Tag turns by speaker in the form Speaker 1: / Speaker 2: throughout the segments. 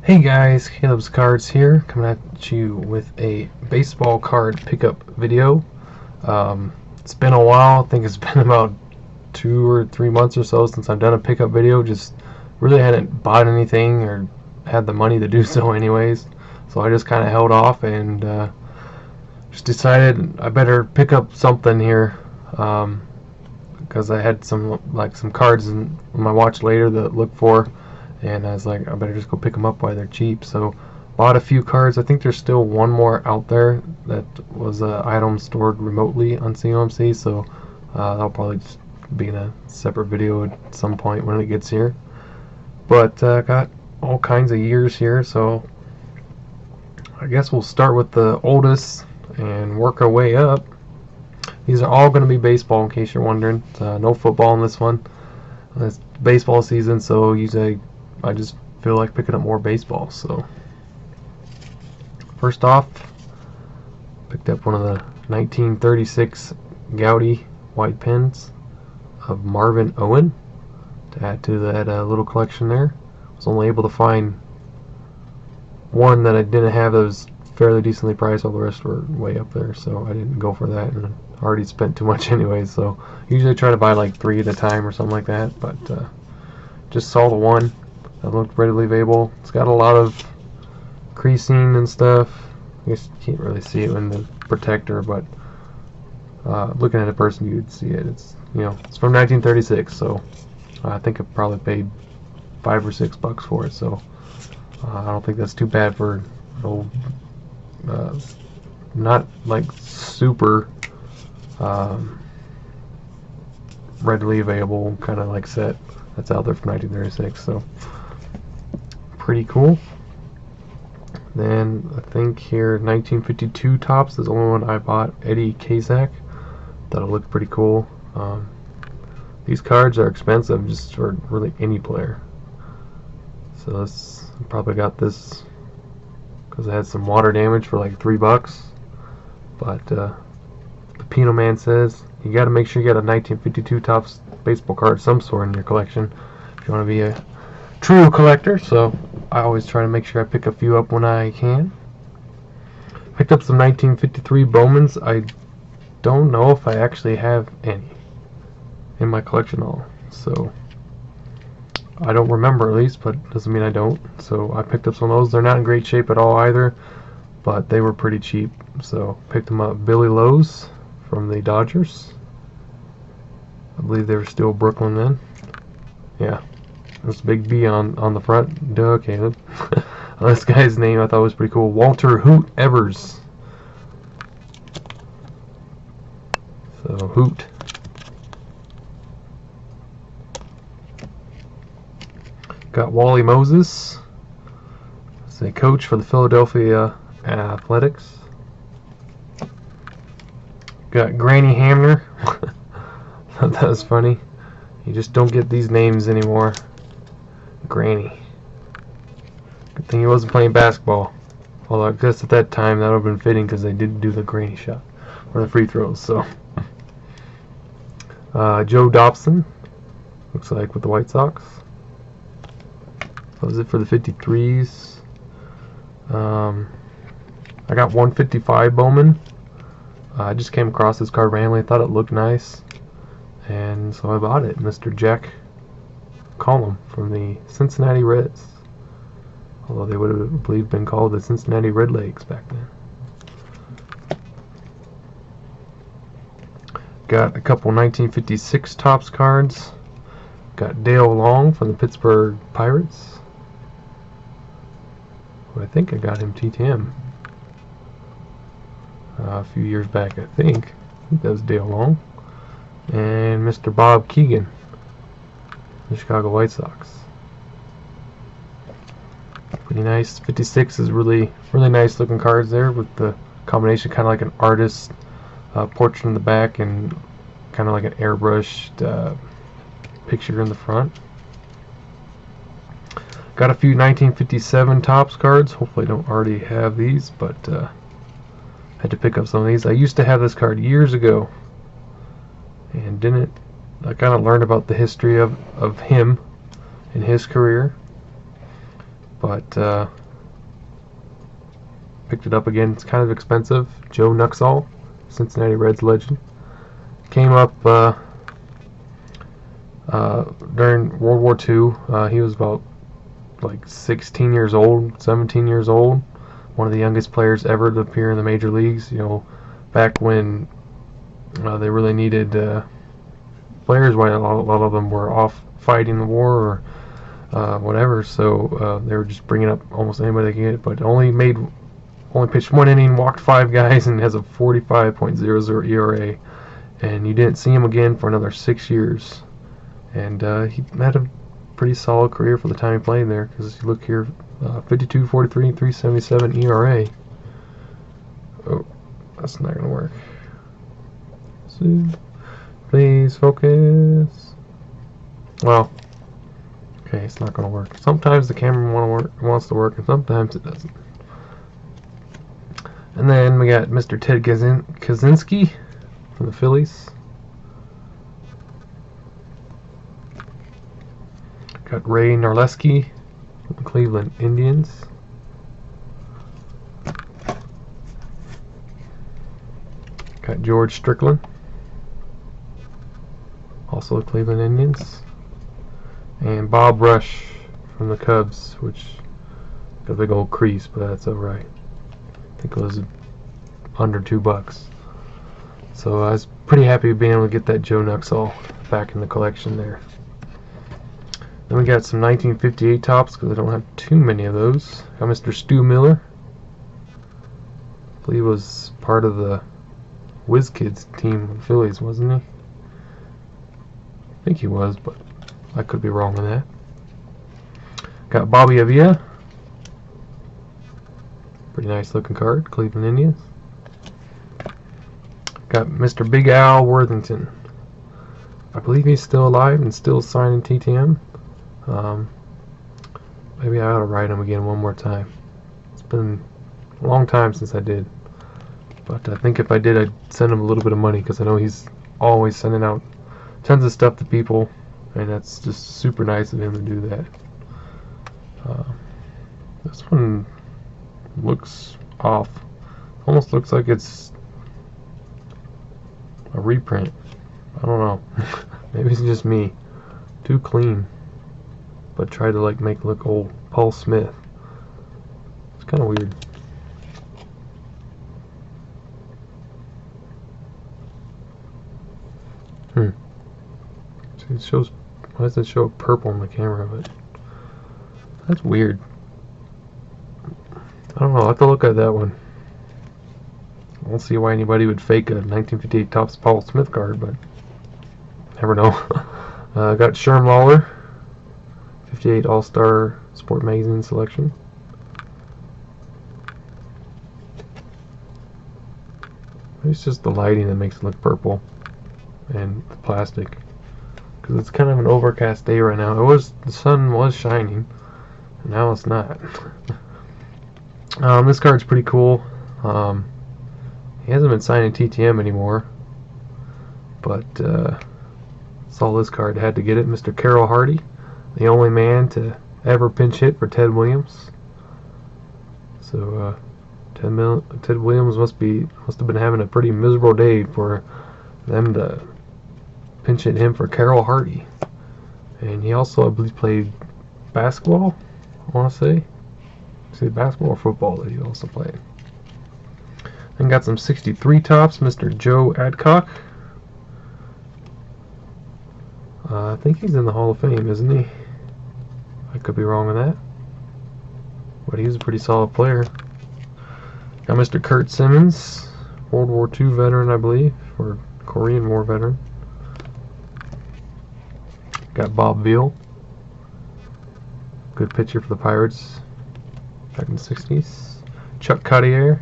Speaker 1: Hey guys, Caleb's Cards here, coming at you with a baseball card pickup video. It's been a while. I think it's been about 2 or 3 months or so since I've done a pickup video. Just really hadn't bought anything or had the money to do so anyways. So I just kind of held off and just decided I better pick up something here, because I had some cards in my watch later that I look for. And I was like, I better just go pick them up while they're cheap. So bought a few cards. I think there's still one more out there that was an item stored remotely on COMC. So that'll probably just be in a separate video at some point when it gets here. But got all kinds of years here. So I guess we'll start with the oldest and work our way up. These are all going to be baseball, in case you're wondering. No football in this one. It's baseball season, so usually I just feel like picking up more baseball. So first off, picked up one of the 1936 Gaudy white pens of Marvin Owen to add to that little collection there. I was only able to find one that I didn't have that was fairly decently priced. All the rest were way up there, so I didn't go for that, and I already spent too much anyway. So usually I try to buy like 3 at a time or something like that, but just saw the one that looked readily available. It's got a lot of creasing and stuff. I guess you can't really see it in the protector, but looking at a person you'd see it. It's it's from 1936, so I think I probably paid $5 or $6 for it. So I don't think that's too bad for an old, not like super readily available kind of like set that's out there from 1936. So pretty cool. Then I think here 1952 Topps is the only one I bought. Eddie Kazak. Thought it looked pretty cool. These cards are expensive just for really any player. So this probably got this because it had some water damage for like $3. But the Pino Man says you got to make sure you got a 1952 Topps baseball card of some sort in your collection if you want to be a true collector. So I always try to make sure I pick a few up when I can. Picked up some 1953 Bowmans. I don't know if I actually have any in my collection at all. So I don't remember, at least, but doesn't mean I don't. So I picked up some of those. They're not in great shape at all either, but they were pretty cheap. So picked them up. Billy Lowe's from the Dodgers. I believe they were still Brooklyn then. Yeah. There's a big B on the front. Duh, Caleb. This guy's name I thought was pretty cool. Walter Hoot Evers. So, Hoot. Got Wally Moses. He's a coach for the Philadelphia Athletics. Got Granny Hamner. Thought that was funny. You just don't get these names anymore. Granny. Good thing he wasn't playing basketball. Although I guess at that time that would have been fitting because they did do the granny shot or the free throws. So Joe Dobson, looks like, with the White Sox. That was it for the 53s. I got 155 Bowman. I just came across this card randomly. Thought it looked nice, and so I bought it. Mr. Jack Column from the Cincinnati Reds, although they would have, I believe, been called the Cincinnati Redlegs back then. Got a couple 1956 Topps cards. Got Dale Long from the Pittsburgh Pirates. I think I got him TTM a few years back. I think that was Dale Long. And Mr. Bob Keegan, the Chicago White Sox. Pretty nice. 56 is really nice looking cards there, with the combination kind of like an artist portrait in the back and kind of like an airbrushed picture in the front. Got a few 1957 Topps cards. Hopefully I don't already have these, but had to pick up some of these. I used to have this card years ago and didn't. I kind of learned about the history of him and his career, but picked it up again. It's kind of expensive. Joe Nuxall, Cincinnati Reds legend. Came up during World War II. He was about like 16 years old, 17 years old. One of the youngest players ever to appear in the major leagues. You know, back when they really needed players, while a lot of them were off fighting the war or whatever. So they were just bringing up almost anybody they could get. But only pitched one inning, walked 5 guys, and has a 45.00 ERA. And you didn't see him again for another 6 years. And he had a pretty solid career for the time he played there, because you look here, 52, 43, 377 ERA. Oh, that's not gonna work. So, please focus. Well, okay, it's not gonna work. Sometimes the camera wants to work, and sometimes it doesn't. And then we got Mr. Ted Kaczynski from the Phillies. Got Ray Narleski from the Cleveland Indians. Got George Strickland, also the Cleveland Indians. And Bob Rush from the Cubs, which got a big old crease, but that's alright. I think it was under $2. So I was pretty happy being able to get that Joe Nuxall back in the collection there. Then we got some 1958 tops, because I don't have too many of those. Got Mr. Stu Miller. I believe he was part of the Whiz Kids team of the Phillies, wasn't he? I think he was, but I could be wrong on that. Got Bobby Avila. Pretty nice looking card, Cleveland Indians. Got Mr. Big Al Worthington. I believe he's still alive and still signing TTM. Maybe I ought to write him again one more time. It's been a long time since I did. But I think if I did, I'd send him a little bit of money, because I know he's always sending out tons of stuff to people, and that's just super nice of him to do that. This one looks off. Almost looks like it's a reprint. I don't know. Maybe it's just me. Too clean. But try to like make it look old. Paul Smith. It's kind of weird. See, it shows. Why does it show purple on the camera? But that's weird. I don't know. I'll have to look at that one. I don't see why anybody would fake a 1958 Topps Paul Smith card, but never know. Got Sherm Lawler, 58 All-Star Sport Magazine selection. It's just the lighting that makes it look purple, and the plastic, because it's kind of an overcast day right now. The sun was shining, and now it's not. This card's pretty cool. He hasn't been signing TTM anymore, but saw this card, had to get it. Mr. Carroll Hardy, the only man to ever pinch hit for Ted Williams. So Ted Williams must have been having a pretty miserable day for them to pinch hit him for Carroll Hardy. And he also, I believe, played basketball. I want to say basketball or football that he also played. Then got some 63 tops, Mr. Joe Adcock. I think he's in the Hall of Fame, isn't he? I could be wrong on that, but he was a pretty solid player. Got Mr. Kurt Simmons, World War II veteran, I believe, or Korean War veteran. Got Bob Veal, good pitcher for the Pirates back in the 60s. Chuck Cottier,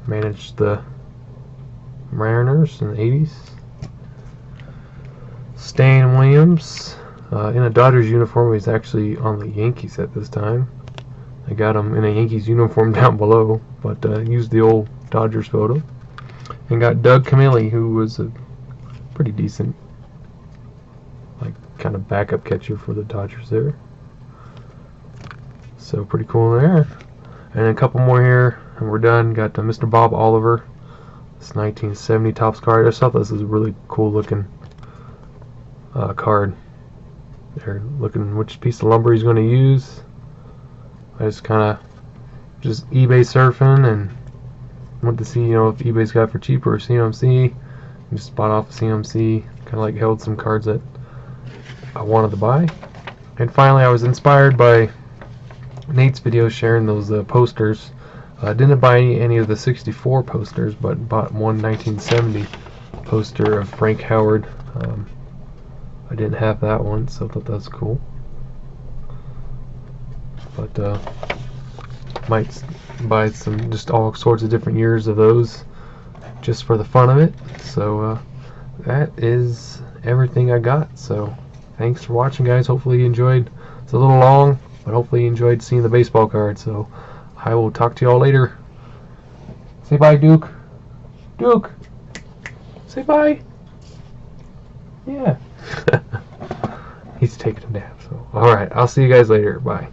Speaker 1: managed the Mariners in the 80s. Stan Williams, in a Dodgers uniform. He's actually on the Yankees at this time. I got him in a Yankees uniform down below, but used the old Dodgers photo. And got Doug Camilli, who was a pretty decent, like, kind of backup catcher for the Dodgers there. So pretty cool there. And a couple more here, and we're done. Got Mr. Bob Oliver, this 1970 Topps card. I just thought this was a really cool looking card. They're looking which piece of lumber he's going to use. I just kind of just eBay surfing and went to see, if eBay's got for cheaper or COMC. Just bought off of COMC. Kind of like held some cards that I wanted to buy. And finally, I was inspired by Nate's video sharing those posters. I didn't buy any of the 64 posters, but bought one 1970 poster of Frank Howard. I didn't have that one, so I thought that was cool. But might buy some, just all sorts of different years of those, just for the fun of it. So that is everything I got. So thanks for watching, guys. Hopefully you enjoyed. It's a little long, but hopefully you enjoyed seeing the baseball card. So I will talk to you all later. Say bye, Duke. Duke, say bye. Yeah. He's taking a nap. So all right, I'll see you guys later. Bye.